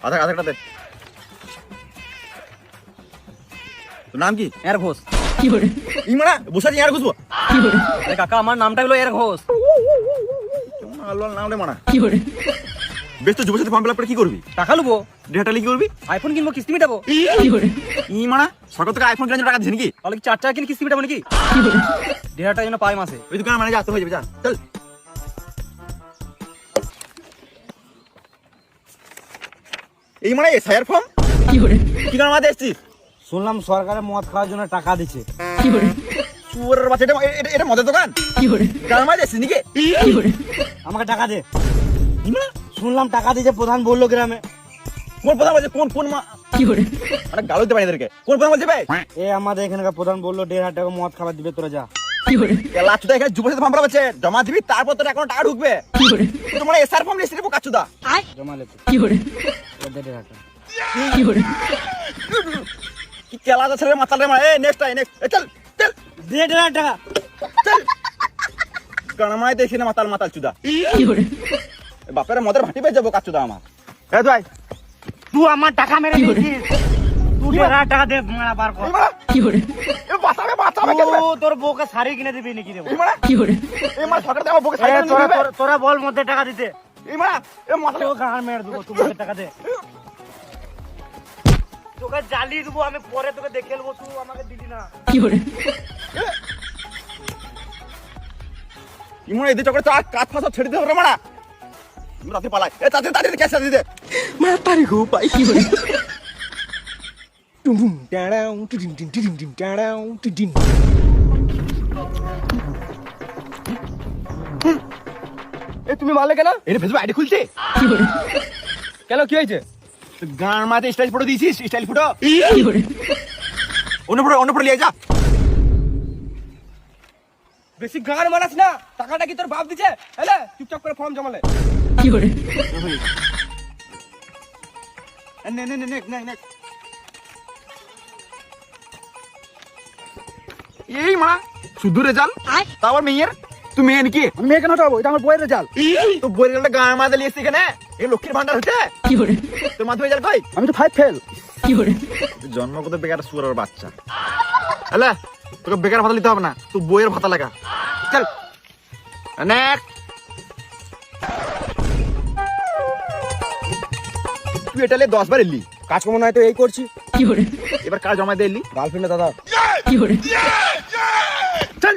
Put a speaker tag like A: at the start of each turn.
A: আধারটা দে। তোর নাম কি?
B: এর ঘোষ।
A: ইমানা বসে আছি আর ঘুষবো।
B: আরে কাকা আমার নামটা হলো এর ঘোষ।
A: আল্লাহর নাম রে মানা। বেশ তো যুবর সাথে ফর্ম ফিল আপ করে কি করবি?
B: টাকা লুবো,
A: ডেটা লিখে করবি?
B: আইফোন কিনবো, কিস্তি মেটাবো।
A: ইমানা সরকার থেকে আইফোন কেনার জন্য টাকা দিচ্ছে নাকি?
B: তাহলে কি 4 টাকা কিনে কিস্তি মেটাবো নাকি? ডেটাটা যেন পাই মাসে।
A: ওই দোকান মানে যা তো হয়ে যাবে, যা চল। এই মানে এসআইআর ফর্ম কি কারণে মাঝে এসছিস?
C: শুনলাম সরকারের মদ খাওয়ার জন্য টাকা দিচ্ছে।
A: সুরের বাচ্চা, এটা মদের দোকান? কারণ মাঝে এসছিস নাকি?
C: আমাকে টাকা দে। শুনলাম টাকা দিচ্ছে, প্রধান বললো গ্রামে।
A: কোন প্রধান বলছে? কোন মা? আরে গালো দিতে পারি এদেরকে। কোন প্রধান বলছে ভাই?
C: এ আমাদের এখানকার প্রধান বললো 1,500 টাকা মদ খাবার দিবে, তোরা যা।
A: লাচুদা এখানে যুবর সাথে ফর্ম ফিল আপ আছে, জমা দিবি তারপর তোর অ্যাকাউন্টে টাকা ঢুকবে। তোমার এসআর ফর্ম লিস্ট দিব কাচুদা।
C: জমা লেতে 1,500 টাকা।
A: কি কেলা আছে রে মাতাল রে মা। এই নেক্সট চল চল
C: 1,500 টাকা।
A: চল কানামায় দেখি না মাতাল চুদা। বাপের মদের ভাটি পেয়ে যাবো কাচুদা আমার। এ ভাই
C: তুই আমার টাকা মেরে দিয়েছিস, তুই 1,500 টাকা দে, মারা বার কর।
A: এ বাঁচাবে
C: তোর বউকে শাড়ি কিনে দিবি নাকি দেবো?
A: এই মা সরকার থেকে আমার বুকে সাইকেল কিনে দিবে।
C: তোরা বল মধ্যে টাকা দিতে।
A: এই মা এ মাতাল
C: তোকে গান মেরে দেবো, তুই বউকে টাকা দে। তোকে জ্বালিয়ে দেবো আমি, পরে তোকে দেখে নেবো, তুই আমাকে দিবি না।
A: ইমন এদিকে চক্করে চা কাজ ফাঁসা ছেড়ে দিতে হবে মারা। রাতে পালাই। এ তাড়াতাড়ি ক্যাশ দিতে।
D: মারা তারি গো পাই টুম টুম টাড়াও টিটিন টিন টিটিন টিন টাড়াও টিটিন।
B: এ তুমি মারলে কেন?
A: এর ফেসবুক আইডি খুলছে।
B: কেন কি হয়েছে?
A: গান মাতে স্টাইল ফটো দিয়েছিস, স্টাইল ফটো। অন্য ফটো নিয়ে যা।
B: বেশি গান মারাস না, টাকাটা কি তোর বাপ দিছে? এলে চুপচাপ করে ফর্ম জমালে।
A: নে। এই মা শুধু রেজাল্ট, তারপর মেয়ের। তুই মেয়ে নাকি?
B: আমি মেয়ে কেন হটাবো? এটা আমার বইয়ের রেজাল্ট।
A: তো বইয়ের রেজাল্ট গান মাতে লিয়েছিস এখানে? এই লক্ষ্মীর ভান্ডার হচ্ছে তোর মাধ্যমিক রেজাল্ট কই?
B: আমি তো 5 ফেল।
A: জন্মগত বেকার সুরের বাচ্চা। হ্যালো, তোকে বেকার ভাতা নিতে হবে না, তুই বইয়ের ভাতা লাগা। চল নেক্সট। তুই এটা 10 বার এলি,
B: কাজকর্ম নাই তো এই করছি।
A: এবার কাজ জমা দিয়ে এলি।
B: গার্লফ্রেন্ডে দাদা।
A: চল